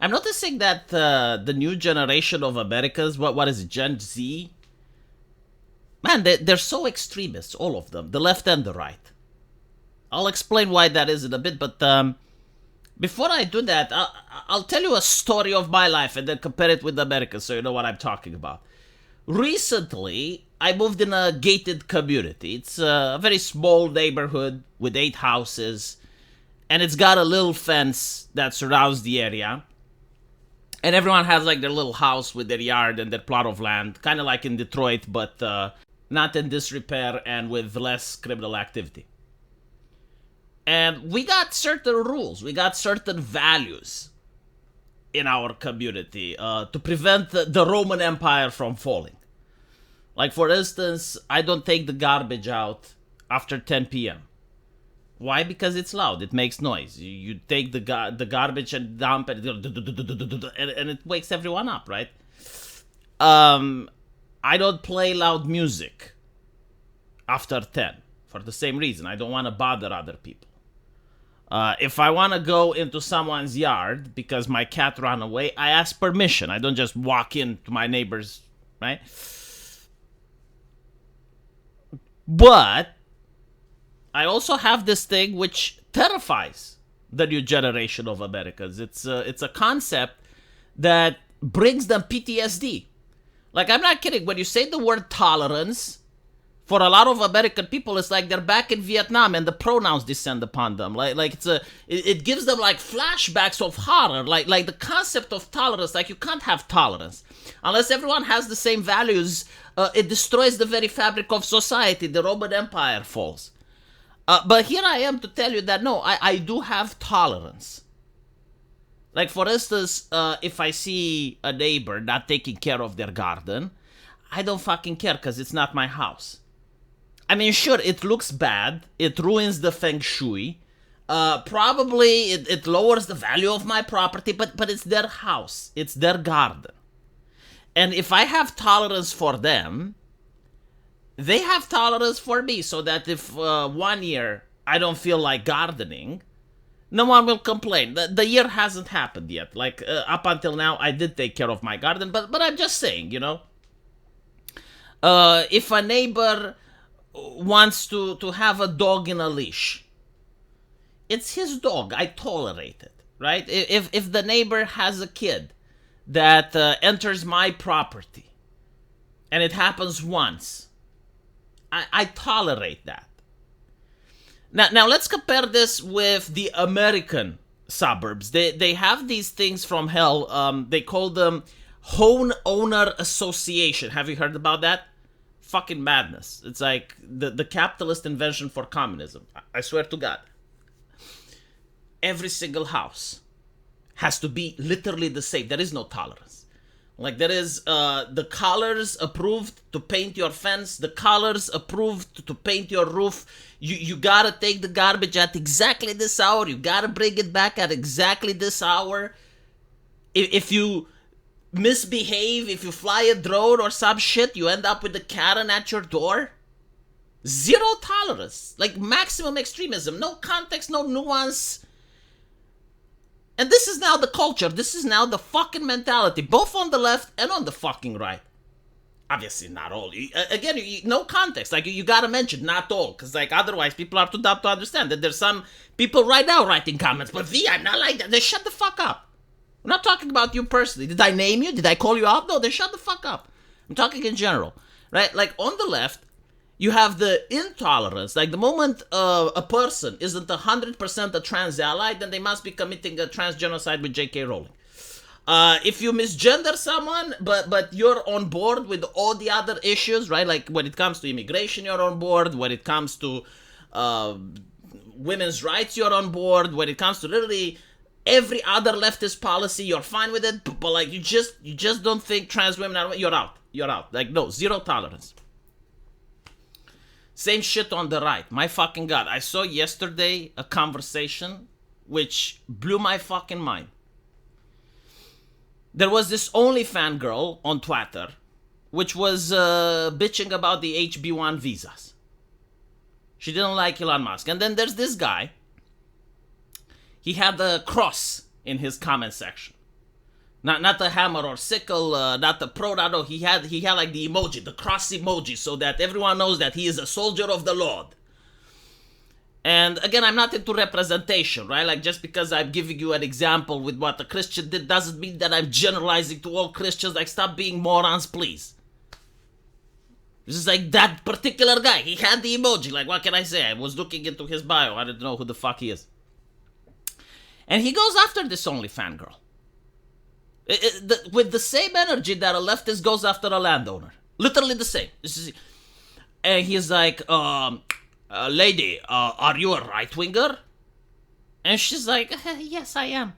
I'm noticing that the new generation of Americans, what is it, Gen Z? Man, they're so extremist, all of them, the left and the right. I'll explain why that is in a bit, but before I do that, I'll tell you a story of my life and then compare it with America so you know what I'm talking about. Recently, I moved in a gated community. It's a very small neighborhood with 8 houses, and it's got a little fence that surrounds the area. And everyone has like their little house with their yard and their plot of land, kind of like in Detroit, but not in disrepair and with less criminal activity. And we got certain rules, we got certain values in our community to prevent the Roman Empire from falling. Like, for instance, I don't take the garbage out after 10 p.m. Why? Because it's loud. It makes noise. You take the garbage and dump it, and it wakes everyone up, right? I don't play loud music after 10 for the same reason. I don't want to bother other people. If I want to go into someone's yard because my cat ran away, I ask permission. I don't just walk into my neighbor's, right? But I also have this thing which terrifies the new generation of Americans. It's a concept that brings them PTSD. Like, I'm not kidding. When you say the word tolerance, for a lot of American people, it's like they're back in Vietnam and the pronouns descend upon them. Like it gives them like flashbacks of horror. Like the concept of tolerance. Like, you can't have tolerance unless everyone has the same values. It destroys the very fabric of society. The Roman Empire falls. But here I am to tell you that no, I do have tolerance. Like, for instance, if I see a neighbor not taking care of their garden, I don't fucking care because it's not my house. I mean, sure, it looks bad. It ruins the feng shui. Probably it lowers the value of my property, but it's their house. It's their garden. And if I have tolerance for them, they have tolerance for me, so that if 1 year I don't feel like gardening, no one will complain. The year hasn't happened yet. Like, up until now, I did take care of my garden, but I'm just saying, you know. If a neighbor wants to have a dog in a leash, it's his dog. I tolerate it, right? If the neighbor has a kid that enters my property, and it happens once, I tolerate that. Now let's compare this with the American suburbs. They have these things from hell. They call them homeowner association. Have you heard about that? Fucking madness. It's like the capitalist invention for communism. I swear to God. Every single house has to be literally the same. There is no tolerance. Like, there is the colors approved to paint your fence, the colors approved to paint your roof. You gotta take the garbage at exactly this hour. You gotta bring it back at exactly this hour. If you misbehave, if you fly a drone or some shit, you end up with a Karen at your door. Zero tolerance. Like, maximum extremism. No context, no nuance. And this is now the culture. This is now the fucking mentality, both on the left and on the fucking right. Obviously, not all. Again, no context. Like, you gotta mention not all, because like otherwise people are too dumb to understand that there's some people right now writing comments. But V, I'm not like that. They shut the fuck up. I'm not talking about you personally. Did I name you? Did I call you out? No, then shut the fuck up. I'm talking in general, right? Like, on the left, you have the intolerance. Like, the moment a person isn't 100% a trans ally, then they must be committing a trans genocide with J.K. Rowling. If you misgender someone, but you're on board with all the other issues, right? Like, when it comes to immigration, you're on board. When it comes to women's rights, you're on board. When it comes to literally every other leftist policy, you're fine with it. But like, you just don't think trans women are... You're out. You're out. Like, no, zero tolerance. Same shit on the right. My fucking God. I saw yesterday a conversation which blew my fucking mind. There was this OnlyFans girl on Twitter which was bitching about the HB1 visas. She didn't like Elon Musk. And then there's this guy. He had a cross in his comment section. Not the hammer or sickle, not the pronoun. No, he had like the emoji, the cross emoji, so that everyone knows that he is a soldier of the Lord. And again, I'm not into representation, right? Like, just because I'm giving you an example with what a Christian did doesn't mean that I'm generalizing to all Christians. Like, stop being morons, please. This is like that particular guy. He had the emoji. Like, what can I say? I was looking into his bio. I didn't know who the fuck he is. And he goes after this OnlyFans girl. With the same energy that a leftist goes after a landowner. Literally the same. And he's like, lady, are you a right-winger? And she's like, yes, I am.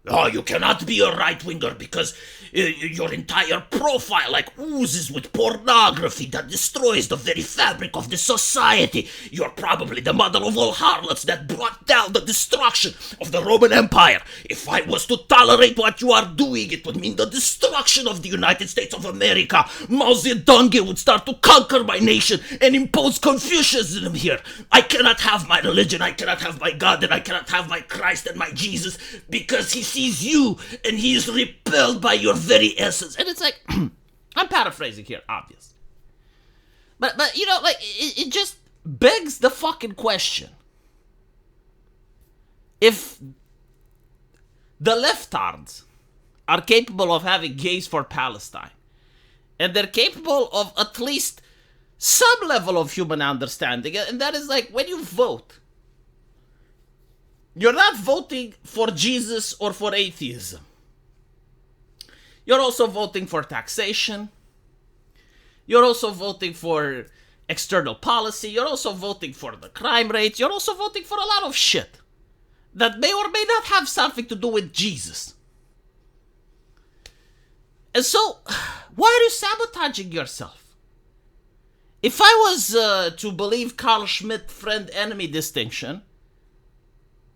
Oh, you cannot be a right-winger because your entire profile like oozes with pornography that destroys the very fabric of the society. You're probably the mother of all harlots that brought down the destruction of the Roman Empire. If I was to tolerate what you are doing, it would mean the destruction of the United States of America. Mao Zedong would start to conquer my nation and impose Confucianism here. I cannot have my religion, I cannot have my God, and I cannot have my Christ and my Jesus because he sees you and he is repelled by your very essence. And it's like, I'm paraphrasing here, obviously. But you know, like, it just begs the fucking question. If the leftards are capable of having gays for Palestine, and they're capable of at least some level of human understanding, and that is like, when you vote, you're not voting for Jesus or for atheism. You're also voting for taxation. You're also voting for external policy. You're also voting for the crime rates. You're also voting for a lot of shit that may or may not have something to do with Jesus. And so, why are you sabotaging yourself? If I was to believe Carl Schmitt friend-enemy distinction,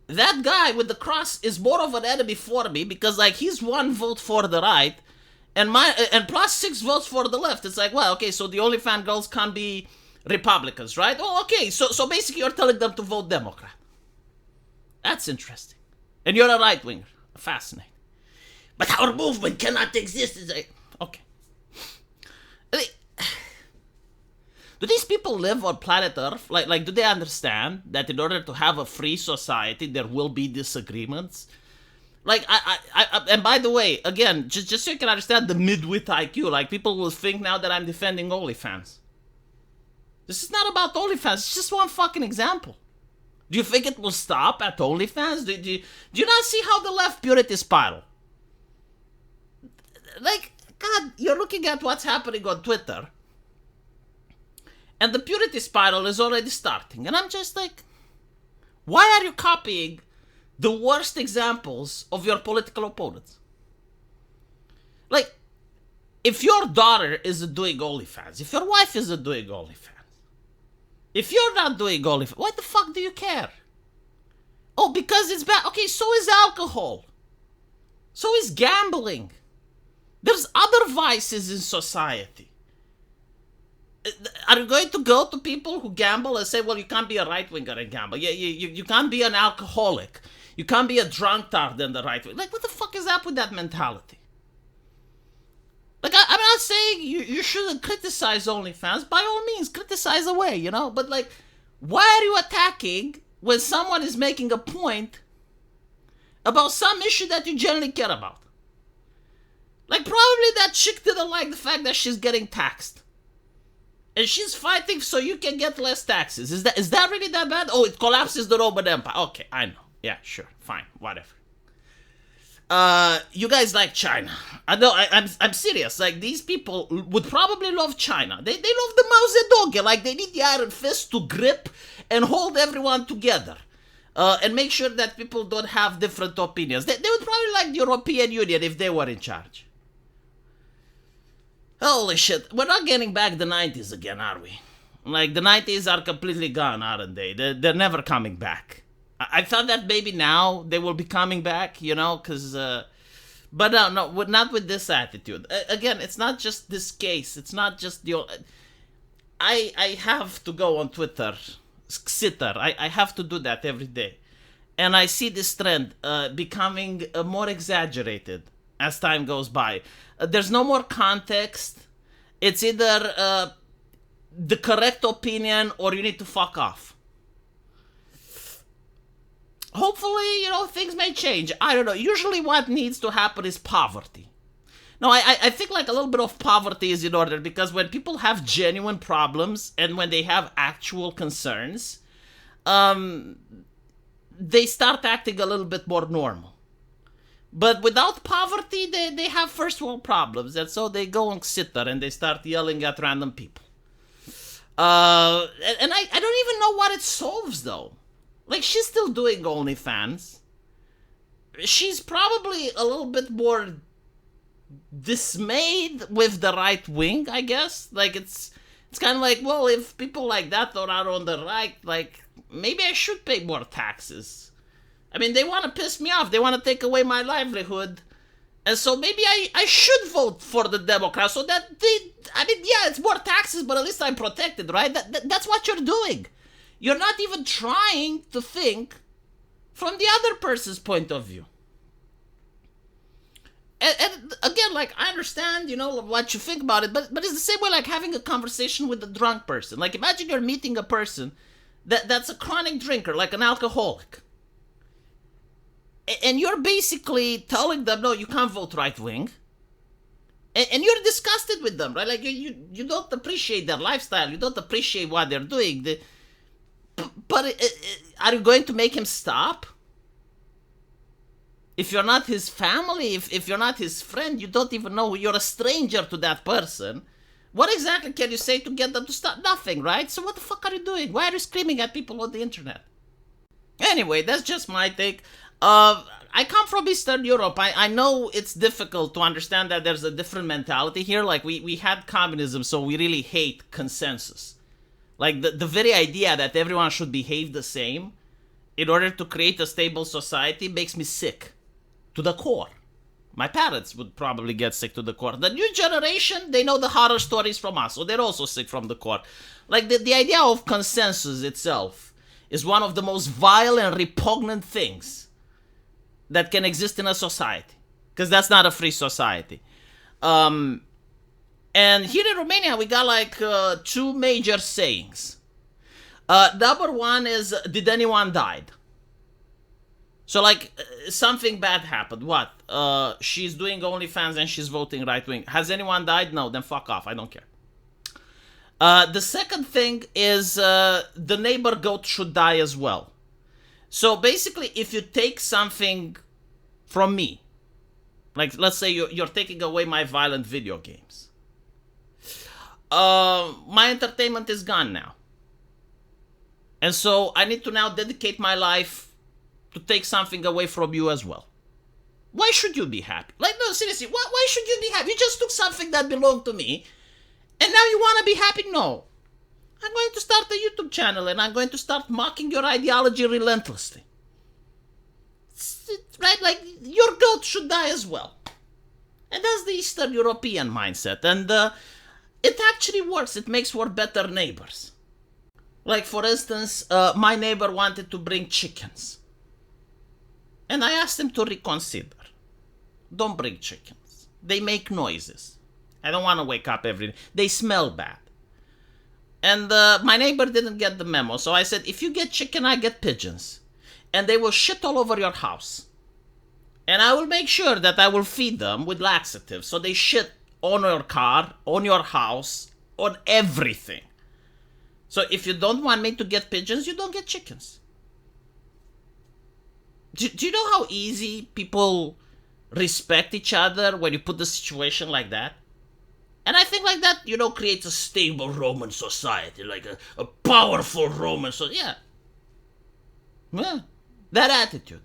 that guy with the cross is more of an enemy for me because, like, he's one vote for the right and plus 6 votes for the left. It's like, well, okay, so the OnlyFans girls can't be Republicans, right? Oh, okay, so basically you're telling them to vote Democrat. That's interesting. And you're a right-winger. Fascinating. But our movement cannot exist. It's like, okay. Do these people live on planet Earth? Like, do they understand that in order to have a free society, there will be disagreements? Like, and by the way, again, just so you can understand the midwit IQ, like, people will think now that I'm defending OnlyFans. This is not about OnlyFans. It's just one fucking example. Do you think it will stop at OnlyFans? Do you not see how the left purity spiral? Like, God, you're looking at what's happening on Twitter, and the purity spiral is already starting. And I'm just like, why are you copying the worst examples of your political opponents? Like, if your daughter isn't doing OnlyFans, if your wife isn't doing OnlyFans, if you're not doing OnlyFans, why the fuck do you care? Oh, because it's bad. Okay, so is alcohol. So is gambling. There's other vices in society. Are you going to go to people who gamble and say, well, you can't be a right-winger and gamble? You can't be an alcoholic. You can't be a drunkard in the right way. Like, what the fuck is up with that mentality? Like, I'm not saying you shouldn't criticize OnlyFans. By all means, criticize away, you know? But, like, why are you attacking when someone is making a point about some issue that you generally care about? Like, probably that chick didn't like the fact that she's getting taxed. And she's fighting so you can get less taxes. Is that really that bad? Oh, it collapses the Roman Empire. Okay, I know. Yeah, sure, fine, whatever. You guys like China. I know, I'm serious. Like, these people would probably love China. They love the Mao Zedong. Like, they need the iron fist to grip and hold everyone together. And make sure that people don't have different opinions. They would probably like the European Union if they were in charge. Holy shit, we're not getting back the 90s again, are we? Like, the 90s are completely gone, aren't they? They're never coming back. I thought that maybe now they will be coming back, you know, because... but no, not with this attitude. Again, it's not just this case. It's not just the... I have to go on Twitter, sitter. I have to do that every day. And I see this trend becoming more exaggerated as time goes by. There's no more context. It's either the correct opinion or you need to fuck off. Hopefully, things may change. I don't know. Usually what needs to happen is poverty. No, I think like a little bit of poverty is in order, because when people have genuine problems and when they have actual concerns, they start acting a little bit more normal. But without poverty, they have first world problems, and so they go and sit there and they start yelling at random people. And I don't even know what it solves, though. Like, she's still doing OnlyFans. She's probably a little bit more dismayed with the right wing, I guess. Like, it's kind of like, well, if people like that are out on the right, like, maybe I should pay more taxes. I mean, they want to piss me off. They want to take away my livelihood. And so maybe I should vote for the Democrats so that it's more taxes, but at least I'm protected, right? That's what you're doing. You're not even trying to think from the other person's point of view. And again, like, I understand, what you think about it, but it's the same way like having a conversation with a drunk person. Like, imagine you're meeting a person that's a chronic drinker, like an alcoholic. And you're basically telling them, no, you can't vote right wing. And you're disgusted with them, right? Like, you don't appreciate their lifestyle. You don't appreciate what they're doing. But are you going to make him stop? If you're not his family, if you're not his friend, you don't even know, you're a stranger to that person. What exactly can you say to get them to stop? Nothing, right? So what the fuck are you doing? Why are you screaming at people on the internet? Anyway, that's just my take. I come from Eastern Europe. I know it's difficult to understand that there's a different mentality here. Like, we had communism, so we really hate consensus. Like, the very idea that everyone should behave the same in order to create a stable society makes me sick to the core. My parents would probably get sick to the core. The new generation, they know the horror stories from us, so they're also sick from the core. Like, the idea of consensus itself is one of the most vile and repugnant things that can exist in a society, because that's not a free society. And here in Romania, we got like two major sayings. Number one is, did anyone died? So like, something bad happened. What? She's doing OnlyFans and she's voting right wing. Has anyone died? No, then fuck off. I don't care. The second thing is, the neighbor goat should die as well. So basically, if you take something from me, like let's say you're taking away my violent video games, my entertainment is gone now. And so I need to now dedicate my life to take something away from you as well. Why should you be happy? Like, no, seriously, why should you be happy? You just took something that belonged to me, and now you want to be happy? No. I'm going to start a YouTube channel, and I'm going to start mocking your ideology relentlessly. Right? Like, your goat should die as well. And that's the Eastern European mindset. And it actually works. It makes for better neighbors. Like, for instance, my neighbor wanted to bring chickens. And I asked him to reconsider. Don't bring chickens. They make noises. I don't want to wake up every day. They smell bad. And my neighbor didn't get the memo. So I said, if you get chicken, I get pigeons. And they will shit all over your house. And I will make sure that I will feed them with laxatives. So they shit on your car, on your house, on everything. So if you don't want me to get pigeons, you don't get chickens. Do you know how easy people respect each other when you put the situation like that? And I think like that, creates a stable Roman society, like a powerful Roman society. Yeah. That attitude.